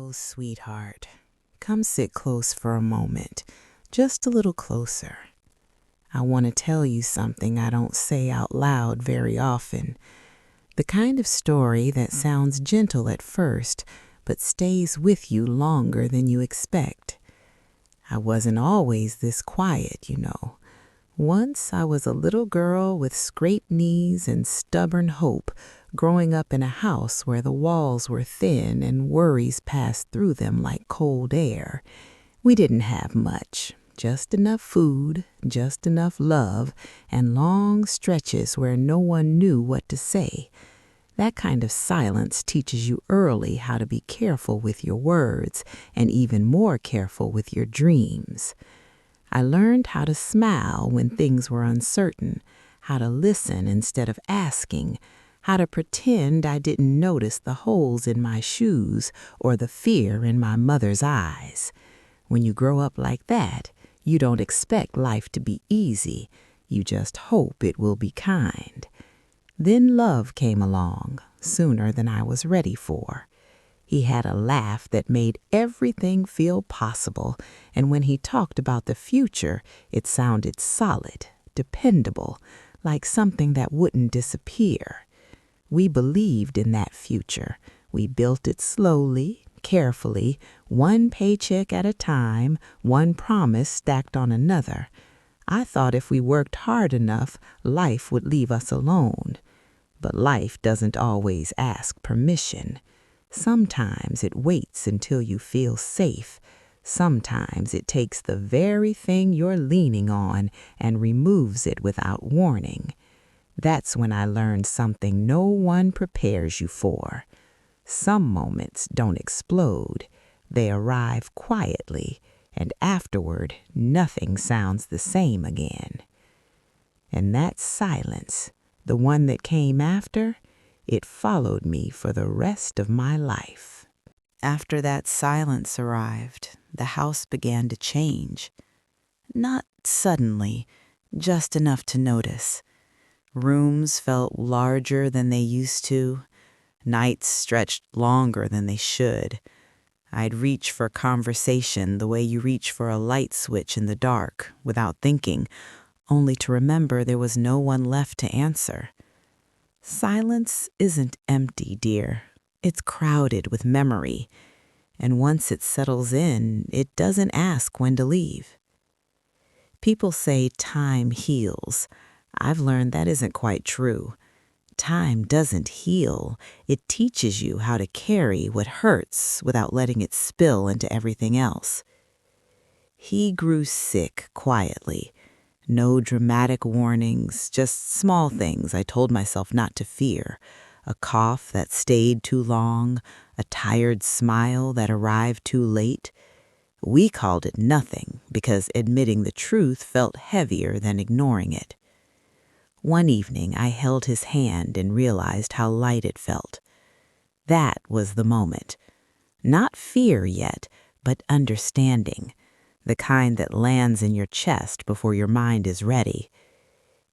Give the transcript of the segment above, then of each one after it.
Oh, sweetheart, come sit close for a moment, just a little closer. I want to tell you something I don't say out loud very often. The kind of story that sounds gentle at first, but stays with you longer than you expect. I wasn't always this quiet, you know. Once I was a little girl with scraped knees and stubborn hope, growing up in a house where the walls were thin and worries passed through them like cold air. We didn't have much, just enough food, just enough love, and long stretches where no one knew what to say. That kind of silence teaches you early how to be careful with your words and even more careful with your dreams. I learned how to smile when things were uncertain, how to listen instead of asking, how to pretend I didn't notice the holes in my shoes or the fear in my mother's eyes. When you grow up like that, you don't expect life to be easy. You just hope it will be kind. Then love came along, sooner than I was ready for. He had a laugh that made everything feel possible, and when he talked about the future, it sounded solid, dependable, like something that wouldn't disappear. We believed in that future. We built it slowly, carefully, one paycheck at a time, one promise stacked on another. I thought if we worked hard enough, life would leave us alone. But life doesn't always ask permission. Sometimes it waits until you feel safe. Sometimes it takes the very thing you're leaning on and removes it without warning. That's when I learned something no one prepares you for. Some moments don't explode. They arrive quietly, and afterward, nothing sounds the same again. And that silence, the one that came after, it followed me for the rest of my life. After that silence arrived, the house began to change. Not suddenly, just enough to notice. Rooms felt larger than they used to. Nights stretched longer than they should. I'd reach for conversation the way you reach for a light switch in the dark, without thinking, only to remember there was no one left to answer. Silence isn't empty, dear. It's crowded with memory. And once it settles in, it doesn't ask when to leave. People say time heals. I've learned that isn't quite true. Time doesn't heal. It teaches you how to carry what hurts without letting it spill into everything else. He grew sick quietly. No dramatic warnings, just small things I told myself not to fear. A cough that stayed too long, a tired smile that arrived too late. We called it nothing because admitting the truth felt heavier than ignoring it. One evening I held his hand and realized how light it felt. That was the moment. Not fear yet, but understanding. The kind that lands in your chest before your mind is ready.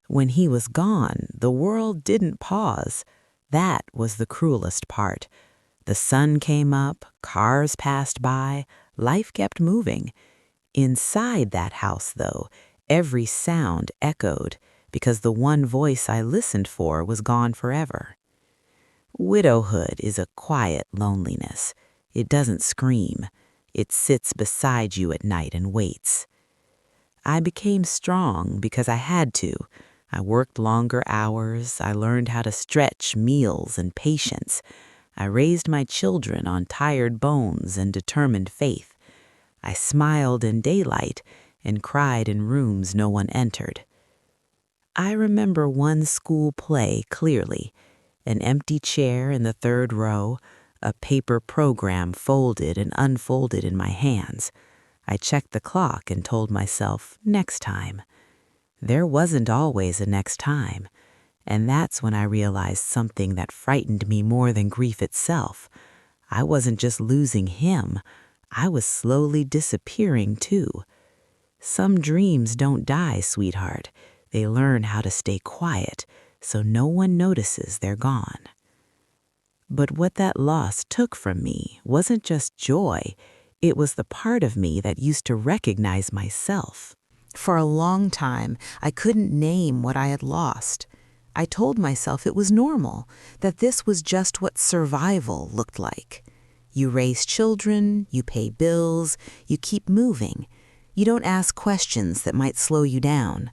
When he was gone, the world didn't pause. That was the cruelest part. The sun came up, cars passed by, life kept moving. Inside that house, though, every sound echoed because the one voice I listened for was gone forever. Widowhood is a quiet loneliness. It doesn't scream. It sits beside you at night and waits. I became strong because I had to. I worked longer hours. I learned how to stretch meals and patience. I raised my children on tired bones and determined faith. I smiled in daylight and cried in rooms no one entered. I remember one school play clearly. An empty chair in the third row, a paper program folded and unfolded in my hands. I checked the clock and told myself, next time. There wasn't always a next time, and that's when I realized something that frightened me more than grief itself. I wasn't just losing him, I was slowly disappearing too. Some dreams don't die, sweetheart. They learn how to stay quiet, so no one notices they're gone. But what that loss took from me wasn't just joy, it was the part of me that used to recognize myself. For a long time, I couldn't name what I had lost. I told myself it was normal, that this was just what survival looked like. You raise children, you pay bills, you keep moving. You don't ask questions that might slow you down.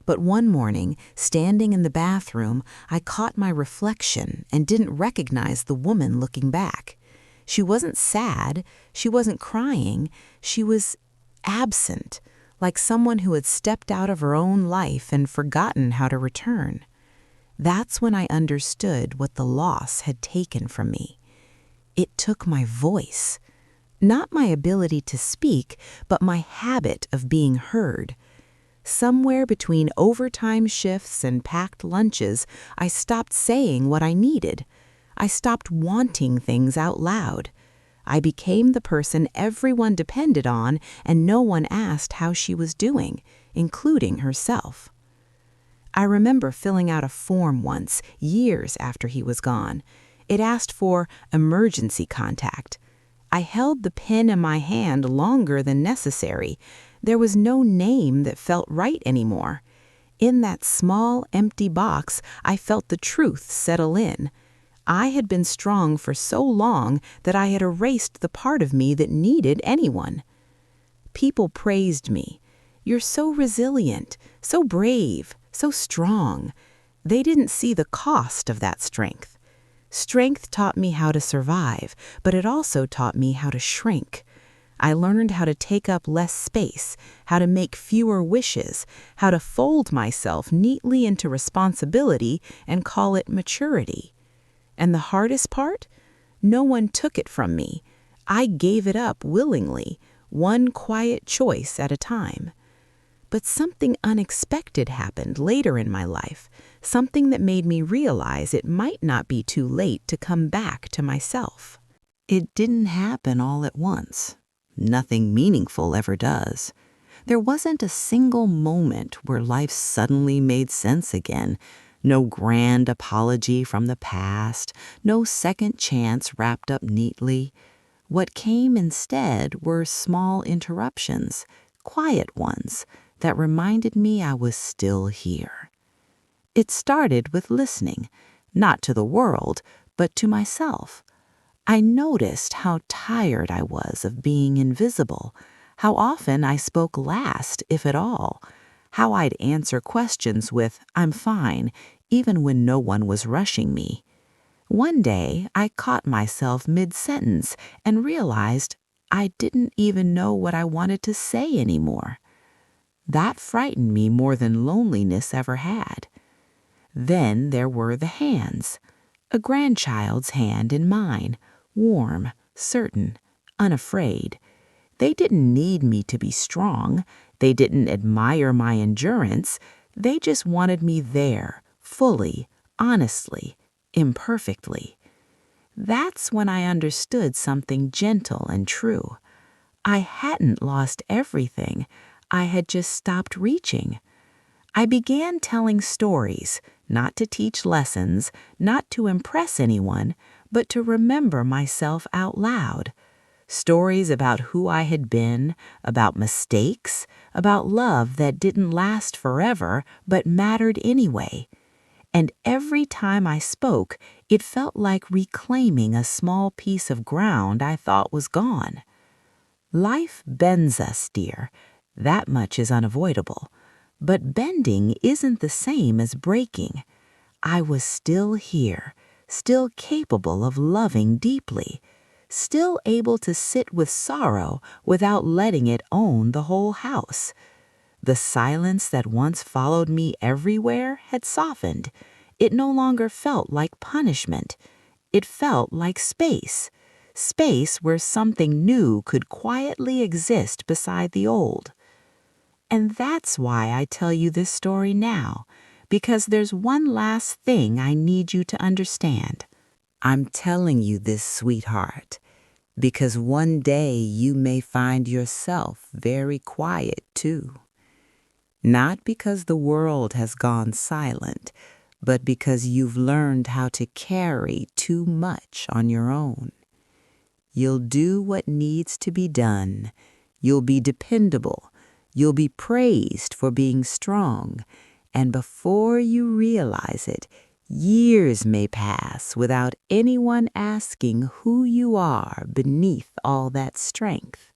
But one morning, standing in the bathroom, I caught my reflection and didn't recognize the woman looking back. She wasn't sad, she wasn't crying, she was absent, like someone who had stepped out of her own life and forgotten how to return. That's when I understood what the loss had taken from me. It took my voice, not my ability to speak, but my habit of being heard. Somewhere between overtime shifts and packed lunches, I stopped saying what I needed. I stopped wanting things out loud. I became the person everyone depended on and no one asked how she was doing, including herself. I remember filling out a form once, years after he was gone. It asked for emergency contact. I held the pen in my hand longer than necessary. There was no name that felt right anymore. In that small, empty box, I felt the truth settle in. I had been strong for so long that I had erased the part of me that needed anyone. People praised me. "You're so resilient, so brave, so strong." They didn't see the cost of that strength. Strength taught me how to survive, but it also taught me how to shrink. I learned how to take up less space, how to make fewer wishes, how to fold myself neatly into responsibility and call it maturity. And the hardest part? No one took it from me. I gave it up willingly, one quiet choice at a time. But something unexpected happened later in my life, something that made me realize it might not be too late to come back to myself. It didn't happen all at once. Nothing meaningful ever does. There wasn't a single moment where life suddenly made sense again. No grand apology from the past, no second chance wrapped up neatly. What came instead were small interruptions, quiet ones, that reminded me I was still here. It started with listening, not to the world, but to myself. I noticed how tired I was of being invisible, how often I spoke last, if at all, how I'd answer questions with, "I'm fine," even when no one was rushing me. One day, I caught myself mid-sentence and realized I didn't even know what I wanted to say anymore. That frightened me more than loneliness ever had. Then there were the hands, a grandchild's hand in mine, warm, certain, unafraid. They didn't need me to be strong. They didn't admire my endurance. They just wanted me there, fully, honestly, imperfectly. That's when I understood something gentle and true. I hadn't lost everything. I had just stopped reaching. I began telling stories, not to teach lessons, not to impress anyone, but to remember myself out loud. Stories about who I had been, about mistakes, about love that didn't last forever but mattered anyway. And every time I spoke, it felt like reclaiming a small piece of ground I thought was gone. Life bends us, dear. That much is unavoidable. But bending isn't the same as breaking. I was still here, still capable of loving deeply, still able to sit with sorrow without letting it own the whole house. The silence that once followed me everywhere had softened. It no longer felt like punishment. It felt like space. Space where something new could quietly exist beside the old. And that's why I tell you this story now, because there's one last thing I need you to understand. I'm telling you this, sweetheart, because one day you may find yourself very quiet too. Not because the world has gone silent, but because you've learned how to carry too much on your own. You'll do what needs to be done. You'll be dependable. You'll be praised for being strong. And before you realize it, years may pass without anyone asking who you are beneath all that strength.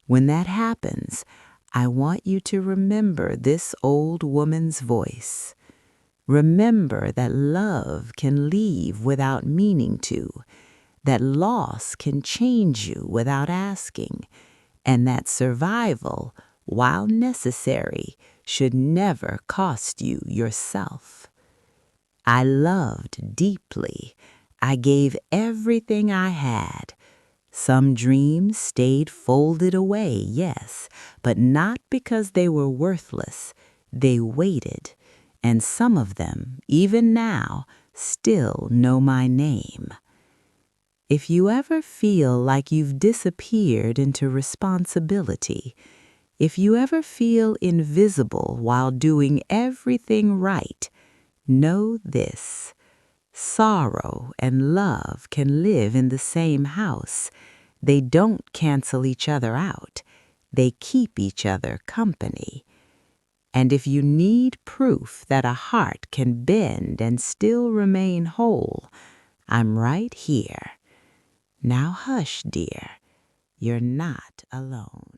When that happens, I want you to remember this old woman's voice. Remember that love can leave without meaning to, that loss can change you without asking, and that survival, while necessary, should never cost you yourself. I loved deeply. I gave everything I had. Some dreams stayed folded away, yes, but not because they were worthless. They waited, and some of them, even now, still know my name. If you ever feel like you've disappeared into responsibility, if you ever feel invisible while doing everything right, know this: sorrow and love can live in the same house. They don't cancel each other out. They keep each other company. And if you need proof that a heart can bend and still remain whole, I'm right here. Now hush, dear. You're not alone.